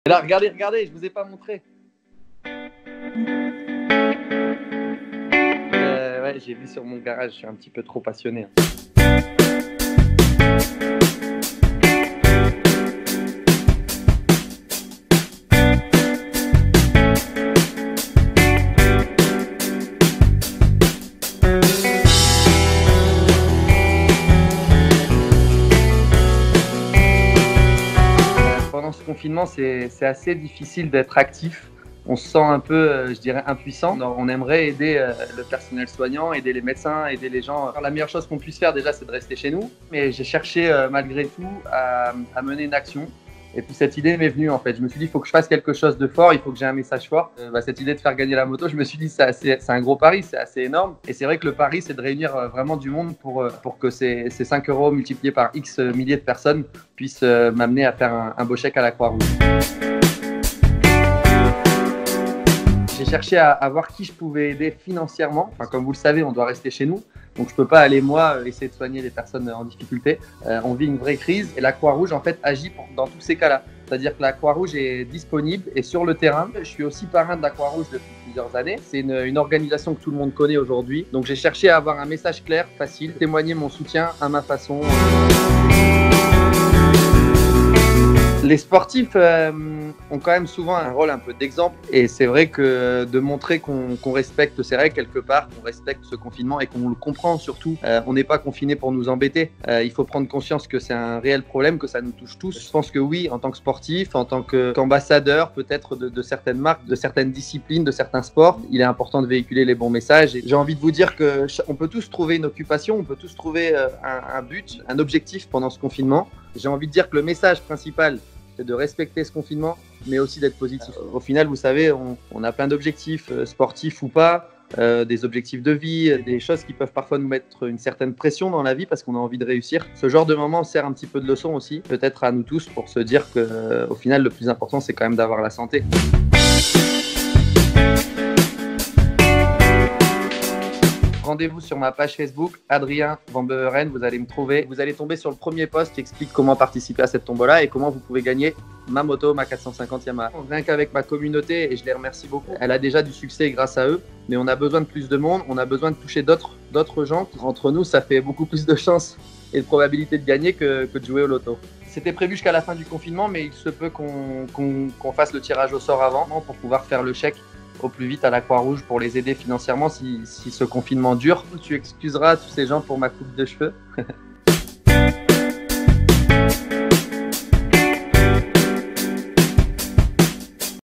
Et là, regardez, regardez, je vous ai pas montré. Ouais, j'ai vu sur mon garage, je suis un petit peu trop passionné. Pendant ce confinement, c'est assez difficile d'être actif. On se sent un peu, je dirais, impuissant. On aimerait aider le personnel soignant, aider les médecins, aider les gens. La meilleure chose qu'on puisse faire déjà, c'est de rester chez nous. Mais j'ai cherché malgré tout à mener une action. Et puis cette idée m'est venue en fait. Je me suis dit, il faut que je fasse quelque chose de fort, il faut que j'ai un message fort. Cette idée de faire gagner la moto, je me suis dit, c'est un gros pari, c'est assez énorme. Et c'est vrai que le pari, c'est de réunir vraiment du monde pour que ces 5 € multipliés par X milliers de personnes puissent m'amener à faire un beau chèque à la Croix-Rouge. J'ai cherché à voir qui je pouvais aider financièrement. Enfin, comme vous le savez, on doit rester chez nous. Donc je ne peux pas aller, moi, essayer de soigner les personnes en difficulté. On vit une vraie crise et la Croix-Rouge, en fait, agit dans tous ces cas-là. C'est-à-dire que la Croix-Rouge est disponible et sur le terrain. Je suis aussi parrain de la Croix-Rouge depuis plusieurs années. C'est une organisation que tout le monde connaît aujourd'hui. Donc j'ai cherché à avoir un message clair, facile, témoigner mon soutien à ma façon. Les sportifs ont quand même souvent un rôle un peu d'exemple et c'est vrai que de montrer qu'on respecte ces règles quelque part, qu'on respecte ce confinement et qu'on le comprend surtout. On n'est pas confiné pour nous embêter. Il faut prendre conscience que c'est un réel problème, que ça nous touche tous. Je pense que oui, en tant que sportif, en tant qu'ambassadeur peut-être de certaines marques, de certaines disciplines, de certains sports, il est important de véhiculer les bons messages. Et j'ai envie de vous dire qu'on peut tous trouver une occupation, on peut tous trouver un but, un objectif pendant ce confinement. J'ai envie de dire que le message principal, c'est de respecter ce confinement, mais aussi d'être positif. Au final, vous savez, on a plein d'objectifs, sportifs ou pas, des objectifs de vie, des choses qui peuvent parfois nous mettre une certaine pression dans la vie parce qu'on a envie de réussir. Ce genre de moment sert un petit peu de leçon aussi, peut-être à nous tous, pour se dire qu'au final, le plus important, c'est quand même d'avoir la santé. Rendez-vous sur ma page Facebook, Adrien Van Beveren, vous allez me trouver. Vous allez tomber sur le premier post qui explique comment participer à cette tombola et comment vous pouvez gagner ma moto, ma 450 Yamaha. Rien qu'avec ma communauté, et je les remercie beaucoup, elle a déjà du succès grâce à eux, mais on a besoin de plus de monde, on a besoin de toucher d'autres gens. Entre nous, ça fait beaucoup plus de chances et de probabilité de gagner que de jouer au loto. C'était prévu jusqu'à la fin du confinement, mais il se peut qu'on fasse le tirage au sort avant pour pouvoir faire le chèque au plus vite à la Croix-Rouge pour les aider financièrement si ce confinement dure. Tu excuseras tous ces gens pour ma coupe de cheveux.